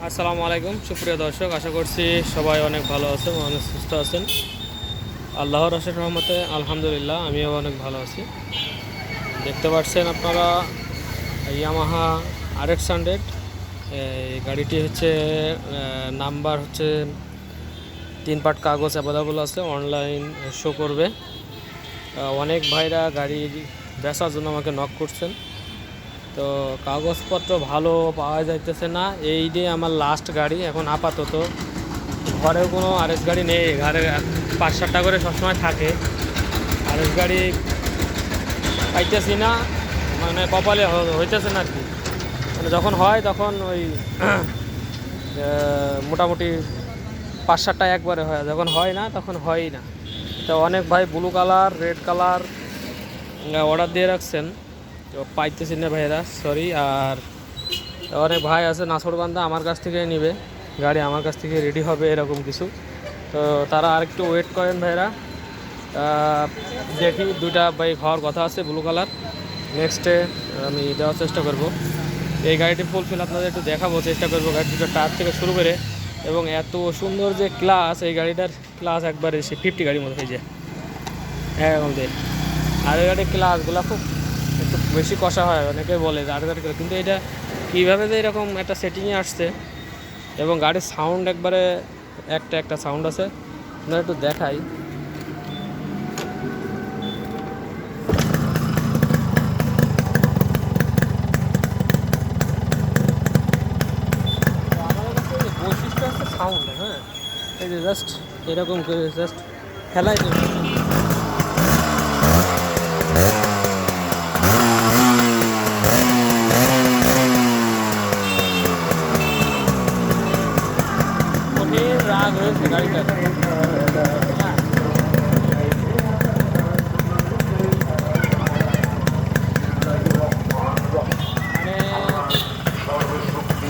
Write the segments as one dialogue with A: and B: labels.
A: আসসালামু আলাইকুম সুপ্রিয় দর্শক, আশা করছি সবাই অনেক ভালো আছেন, অনেক সুস্থ আছেন। আল্লাহর অশেষ রহমতে আলহামদুলিল্লাহ আমিও অনেক ভালো আছি। দেখতে পাচ্ছেন আপনারা ইয়ামাহা RX 100। এই গাড়িটি হচ্ছে নাম্বার হচ্ছে 3 পার্ট কাগজ অ্যাভেলেবল আছে, অনলাইন শো করবে। অনেক ভাইরা গাড়ি বেচার জন্য আমাকে নক করছেন, তো কাগজপত্র ভালো পাওয়া যাইতেছে না। এই যে আমার লাস্ট গাড়ি, এখন আপাতত ঘরেও কোনো RX গাড়ি নেই। ঘরে 5-7টা করে সবসময় থাকে, RX গাড়ি পাইতেছি না, মানে কপালে হইতেছে না আর কি। মানে যখন হয় তখন ওই মোটামুটি 5-7টা একবারে হয়, যখন হয় না তখন হয়ই না। তো অনেক ভাই blue colour, red colour order দিয়ে রাখছেন, তো পাইতেছি না ভাইরা, সরি। আর অনেক ভাই আছে নাছোড়বান্ধা, আমার কাছ থেকে নেবে গাড়ি, আমার কাছ থেকে রেডি হবে এরকম কিছু, তো তারা আর একটু ওয়েট করেন ভাইরা। দেখি 2টা বাইক হওয়ার কথা আছে ব্লু কালার, নেক্সটে আমি দেওয়ার চেষ্টা করব। এই গাড়িটি ফুলফিল আপনাদের একটু দেখাবো, চেষ্টা করবো। গাড়ি 2টা টায়ার থেকে শুরু করে, এবং এত সুন্দর যে ক্লাস, এই গাড়িটার ক্লাস একবারে সে 50 গাড়ির মতো হয়ে যায় এরকম দিয়ে। আর এই গাড়ির ক্লাসগুলো খুব একটু বেশি কষা হয়, অনেকে বলে আর গাড়ি, কিন্তু এটা কীভাবে যে এরকম একটা সেটিংয়ে আসছে, এবং গাড়ির সাউন্ড একবারে একটা সাউন্ড আছে, আপনারা একটু দেখাই। আমাদের কাছে বৈশিষ্ট্য আছে সাউন্ড, হ্যাঁ, এই যে জাস্ট এরকম করে জাস্ট খেলাই রাগ হয়েছে গাড়িটা। মানে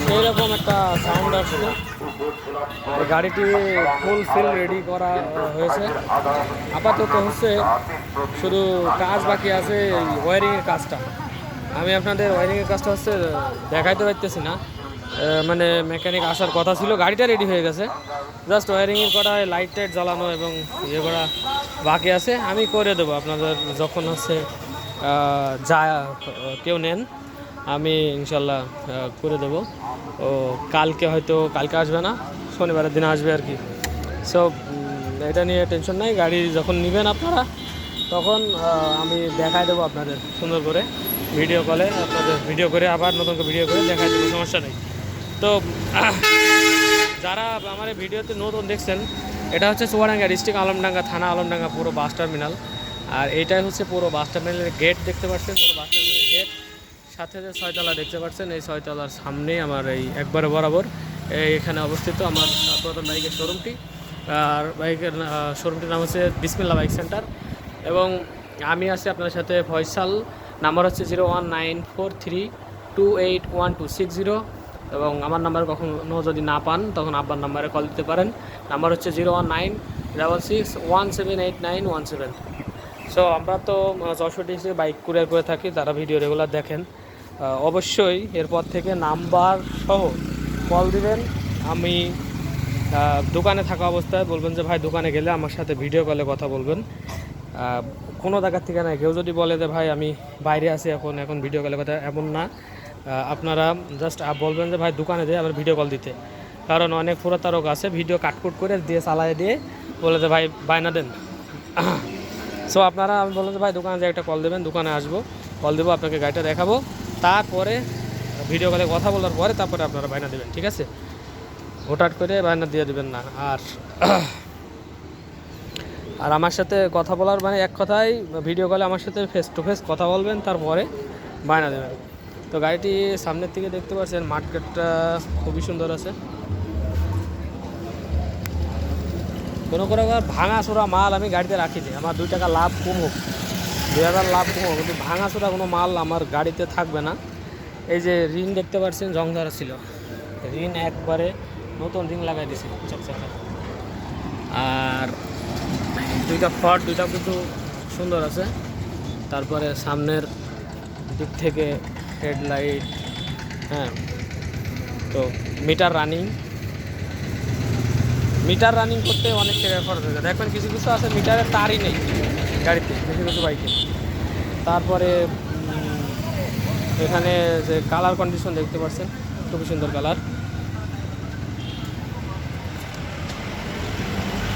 A: সেইরকম একটা সাউন্ড আসছে। গাড়িটি ফুলফিল রেডি করা হয়েছে, আপাতত হচ্ছে শুধু কাজ বাকি আছে এই ওয়ারিংয়ের কাজটা। আমি আপনাদের ওয়ারিংয়ের কাজটা হচ্ছে দেখাইতে পারতেছি না, মানে মেকানিক আসার কথা ছিল, গাড়িটা রেডি হয়ে গেছে, জাস্ট ওয়ারিংয়ের করা, লাইট টাইট জ্বালানো এবং ইয়ে করা বাকি আছে। আমি করে দেবো আপনাদের যখন হচ্ছে যা কেউ নেন, আমি ইনশাল্লাহ করে দেবো। ও কালকে আসবে না, শনিবারের দিনে আসবে আর কি। সো এটা নিয়ে টেনশন নাই, গাড়ি যখন নেবেন আপনারা তখন আমি দেখাই দেবো আপনাদের সুন্দর করে ভিডিও কলে, আপনাদের ভিডিও করে আবার নতুন করে ভিডিও করে দেখাই দেবো, সমস্যা নেই। তো যারা আমার এই ভিডিওতে নতুন দেখছেন, এটা হচ্ছে চুয়াডাঙ্গা ডিস্ট্রিক্ট, আলমডাঙ্গা থানা, আলমডাঙ্গা পুরো বাস টার্মিনাল। আর এইটাই হচ্ছে পুরো বাস টার্মিনালের গেট, দেখতে পাচ্ছেন পুরো বাস টার্মিনালের গেট, সাথে যে 6তলা দেখতে পাচ্ছেন, এই 6তলার সামনেই আমার এই একবারে বরাবর এখানে অবস্থিত আমার পুরাতন বাইকের শোরুমটি। আর বাইকের শোরুমটির নাম হচ্ছে বিসমিল্লাহ বাইক সেন্টার, এবং আমি আছি আপনার সাথে ফয়সাল। নাম্বার হচ্ছে 01943281260, এবং আমার নাম্বার কখনো যদি না পান তখন আব্বার নাম্বারে কল দিতে পারেন। নাম্বার হচ্ছে 01966178917। সো আমরা তো 64 ডিস্ট্রিক্টে বাইক কুরিয়ার করে থাকি, তারা ভিডিও রেগুলার দেখেন, অবশ্যই এরপর থেকে নাম্বার সহ কল দিবেন। আমি দোকানে থাকা অবস্থায় বলবেন যে ভাই দোকানে গেলে আমার সাথে ভিডিও কলে কথা বলবেন। কোনো জায়গার থেকে না, কেউ যদি বলে যে ভাই আমি বাইরে আছি এখন ভিডিও কলে কথা, এমন না। আপনারা জাস্ট বলবেন যে ভাই দোকানে যেয়ে আবার ভিডিও কল দিতে, কারণ অনেক প্রতারক আছে ভিডিও কাটকুট করে দিয়ে চালায় দিয়ে বলে যে ভাই বায়না দেন। সো আপনারা, আমি বললাম যে ভাই দোকানে যে একটা কল দেবেন, দোকানে আসবো, কল দেবো, আপনাকে গাড়িটা দেখাবো, তারপরে ভিডিও কলে কথা বলার পরে তারপরে আপনারা বায়না দেবেন, ঠিক আছে? হঠাৎ করে বায়না দিয়ে দেবেন না। আর আমার সাথে কথা বলার মানে এক কথায়, ভিডিও কলে আমার সাথে ফেস টু ফেস কথা বলবেন, তারপরে বায়না দেবেন। তো গাড়িটি সামনের থেকে দেখতে পাচ্ছেন, মার্কেটটা খুবই সুন্দর আছে। কোনো ভাঙাচোরা মাল আমি গাড়িতে রাখিনি, আমার 2 টাকা লাভ কম হোক, 2000 লাভ কম হোক, কিন্তু ভাঙাচোরা কোনো মাল আমার গাড়িতে থাকবে না। এই যে রিং দেখতে পাচ্ছেন, জং ধরা ছিল, রিং একবারে নতুন রিং লাগাই দিয়েছি চকচকে। আর 2টা ফট, 2টা কিন্তু সুন্দর আছে। তারপরে সামনের দিক থেকে হেডলাইট, হ্যাঁ, তো মিটার রানিং করতে অনেক টাকা খরচ হয়ে যায়। দেখবেন কিছু কিছু আছে মিটারের তারই নেই গাড়িতে, কিছু কিছু বাইকে। তারপরে এখানে যে কালার কন্ডিশন দেখতে পাচ্ছেন, খুবই সুন্দর কালার।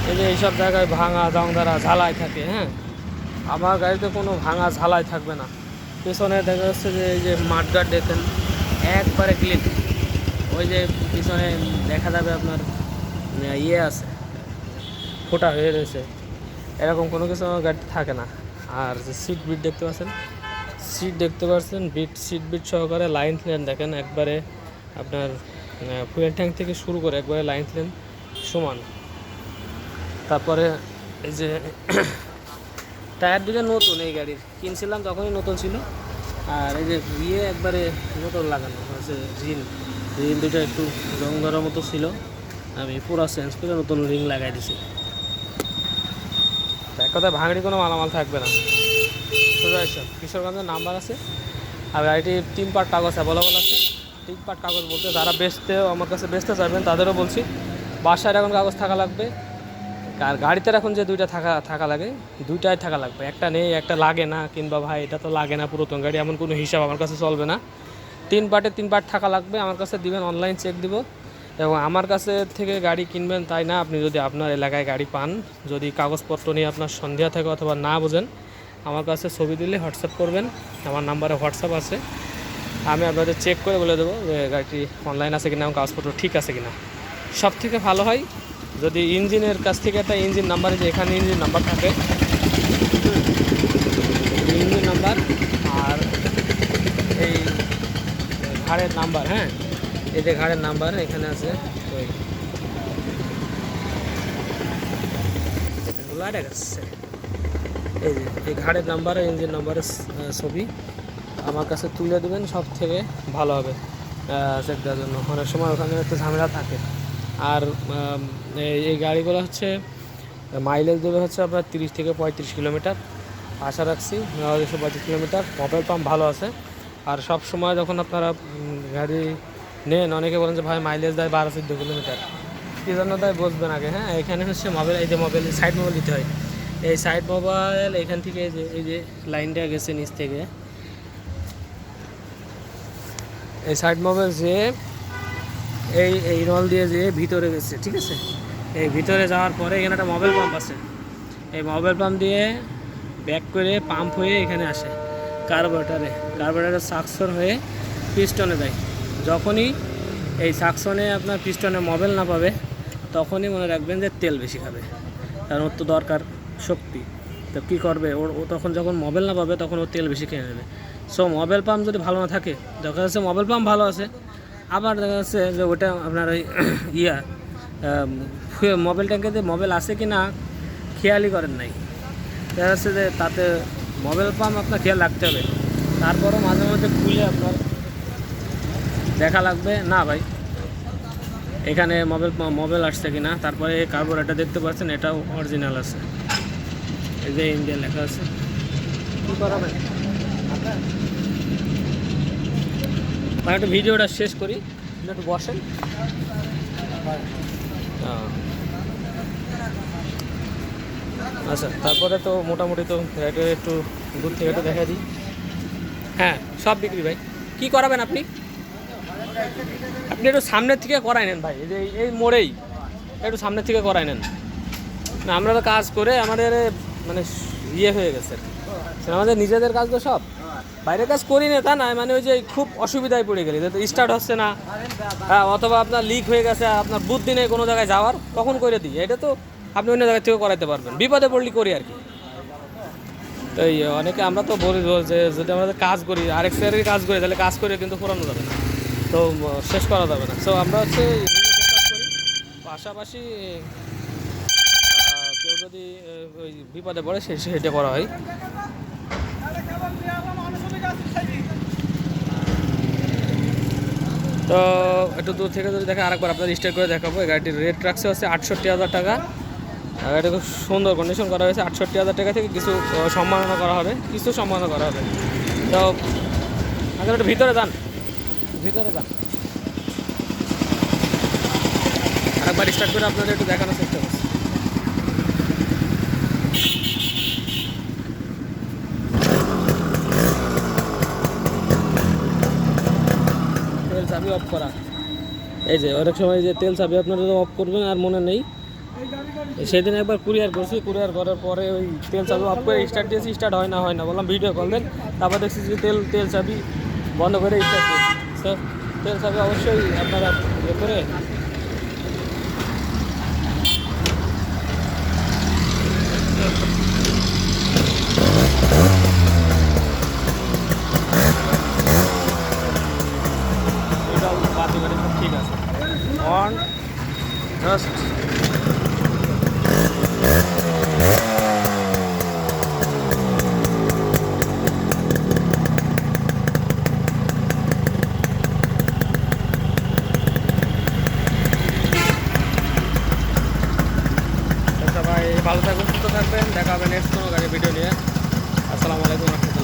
A: এই যে এইসব জায়গায় ভাঙা জংধারা ঝালাই থাকে, হ্যাঁ, আমার গাড়িতে কোনো ভাঙা ঝালাই থাকবে না। পেছনে দেখা যাচ্ছে যে এই যে মাঠগার্ড দেখেন একবারে ক্লিন। ওই যে পিছনে দেখা যাবে আপনার ইয়ে আছে, ফোটা হয়ে রয়েছে, এরকম কোনো কিছু আমার গাড়িতে থাকে না। আর যে সিট বিট দেখতে পাচ্ছেন, সিট বিট সহকারে লাইন প্লেন দেখেন একবারে আপনার ফুয়েল ট্যাঙ্ক থেকে শুরু করে একবারে লাইন প্লেন সমান। তারপরে এই যে টায়ার দুটো নতুন, এই গাড়ির কিনছিলাম তখনই নতুন ছিল। আর এই যে ইয়ে একবারে নতুন লাগানো হচ্ছে, রিং দুটো একটু রং ধরার মতো ছিল, আমি পুরো চেঞ্জ করে নতুন রিং লাগাই দিছি। এক কথায় ভাঙড়ি কোনো মালামাল থাকবে না। সোজা এসব কিশোরগঞ্জের নাম্বার আছে। আর গাড়িটির 3 পার্ট কাগজ অ্যাভেলেবল আছে। 3 পার্ট কাগজ বলতে যারা আমার কাছে বেচতে চাইবেন তাদেরও বলছি, বাসায় এখন কাগজ থাকা লাগবে। আর গাড়িতে এখন যে দুইটা থাকা লাগে, দুইটাই থাকা লাগবে। একটা নেই, একটা লাগে না, কিংবা ভাই এটা তো লাগে না পুরাতন গাড়ি, এমন কোনো হিসাব আমার কাছে চলবে না। 3 পার্ট থাকা লাগবে। আমার কাছে দিবেন, অনলাইন চেক দিব। এবং আমার কাছে থেকে গাড়ি কিনবেন তাই না, আপনি যদি আপনার এলাকায় গাড়ি পান, যদি কাগজপত্র নিয়ে আপনার সন্দেহ থাকে অথবা না বোঝেন, আমার কাছে ছবি দিলে হোয়াটসঅ্যাপ করবেন। আমার নাম্বারে হোয়াটসঅ্যাপ আছে, আমি আপনাদের চেক করে বলে দেবো যে গাড়িটি অনলাইন আছে কিনা এবং কাগজপত্র ঠিক আছে কিনা। সব থেকে ভালো হয় যদি ইঞ্জিনের কাছ থেকে একটা ইঞ্জিন নাম্বারে, যে এখানে ইঞ্জিন নাম্বার থাকে, ইঞ্জিন নাম্বার আর এই ঘাড়ের নাম্বার, হ্যাঁ, এই যে ঘাড়ের নাম্বার এখানে আছে, ওই এই যে এই ঘাড়ের নাম্বার, ইঞ্জিন নাম্বারের ছবি আমার কাছে তুলে দেবেন, সব থেকে ভালো হবে চেক দেওয়ার জন্য। অনেক সময় ওখানে একটু ঝামেলা থাকে। আর এই গাড়িগুলো হচ্ছে মাইলেজ দেবে হচ্ছে আপনার 30 থেকে 35 কিলোমিটার, আশা রাখছি 35 কিলোমিটার। মোবাইল পাম্প ভালো আছে। আর সব সময় যখন আপনারা গাড়ি নেন, অনেকে বলেন যে ভাই মাইলেজ দেয় 12-14 কিলোমিটার, কী জন্য তাই বুঝবেন আগে। হ্যাঁ, এখানে হচ্ছে মোবাইল, এই যে মোবাইল সাইড মোবাইল দিতে হয়। এই সাইড মোবাইল এখান থেকে এই যে লাইনটা গেছে নিচ থেকে, এই সাইড মোবাইল যে এই নল দিয়ে যে ভিতরে গেছে, ঠিক আছে। এই ভিতরে যাওয়ার পরে এখানে একটা মোবাইল পাম্প আছে, এই মোবাইল পাম্প দিয়ে ব্যাক করে পাম্প হয়ে এখানে আসে কার্বোরেটরে সাকশন হয়ে পিস্টনে দেয়। যখনই এই সাকশনে আপনার পিস্টনে মোবাইল না পাবে, তখনই মনে রাখবেন যে তেল বেশি খাবে, কারণ ওর তো দরকার শক্তি। তো কী করবে, ও তখন যখন মোবাইল না পাবে তখন ও তেল বেশি খেয়ে নেবে। সো মোবাইল পাম্প যদি ভালো না থাকে, দেখা যাচ্ছে মোবাইল পাম্প ভালো আছে, আবার দেখা যাচ্ছে যে ওটা আপনার ওই মোবাইল ট্যাঙ্কে মোবাইল আছে কি না খেয়ালই করেন নাই, দেখা যাচ্ছে যে তাতে মোবাইল পাম্প আপনার খেয়াল রাখতে হবে। তারপরও মাঝে মধ্যে খুলে আপনার দেখা লাগবে, না ভাই এখানে মোবাইল আসছে কি না। তারপরে কার্বোরেটর দেখতে পাচ্ছেন, এটাও অরিজিনাল আছে, এই যে ইন্ডিয়া লেখা আছে। কী করাবেন, একটু ভিডিওটা শেষ করি, একটু বসেন। আচ্ছা, তারপরে তো মোটামুটি তো একটু দূর থেকে একটু দেখা দিই। হ্যাঁ, সব বিক্রি ভাই। কি করাবেন আপনি একটু সামনের থেকে করাই নেন ভাই, এই যে এই মোড়েই একটু সামনের থেকে করাই নেন না। আমরা তো কাজ করে আমাদের মানে ইয়ে হয়ে গেছে, আমাদের নিজেদের কাজ তো সব, বাইরের কাজ করি না তা না, মানে ওই যে খুব অসুবিধায় পড়ে গেলে তো স্টার্ট হচ্ছে না, হ্যাঁ, অথবা আপনার লিক হয়ে গেছে, আপনার বুদ্ধি নেই কোনো জায়গায় যাওয়ার, কখন করে দিই। এটা তো আপনি অন্য জায়গা থেকে করাইতে পারবেন, বিপদে পড়লে করি আর কি। তো এই অনেকে আমরা তো বলি যে যদি আমরা কাজ করি, আরেক সাইডের কাজ করি, তাহলে কাজ করে কিন্তু পুরানো যাবে না, তো শেষ করা যাবে না। সো আমরা হচ্ছে নিজেদের কাজ করি, পাশাপাশি কেউ যদি ওই বিপদে পড়ে সেটা করা হয়। তো একটু দূর থেকে যদি দেখে আরেকবার আপনার স্টার্ট করে দেখাবো। এই গাড়িটির রেট রাখছে হচ্ছে 68,000 টাকা। এটা খুব সুন্দর কন্ডিশন করা হয়েছে। 68,000 টাকা থেকে কিছু সম্মাননা করা হবে, তো আগে একটু ভিতরে যান। একবার স্টার্ট করে আপনাদের একটু দেখানোর চেষ্টা করছি। তেল চাবি অফ করা, এই যে অনেক সময় যে তেল চাবি আপনারা অফ করবেন আর মনে নেই, সেদিন একবার কুরিয়ার করছি, কুরিয়ার করার পরে ওই তেল চাবি অফ করে স্টার্ট দিয়েছি, স্টার্ট হয় না বললাম ভিডিও কল দেন, তারপর দেখছি যে তেল চাবি বন্ধ করে স্টার্ট দিয়েছি। তো তেল চাবি অবশ্যই আপনারা ইয়ে করে এটাও বাতি করে সব ঠিক আছে। অন জাস্ট সবাই ভালো থাকবেন, সুস্থ থাকবেন, দেখা হবে নেক্সট কোনো গাড়ি ভিডিও নিয়ে। আসসালামু আলাইকুম।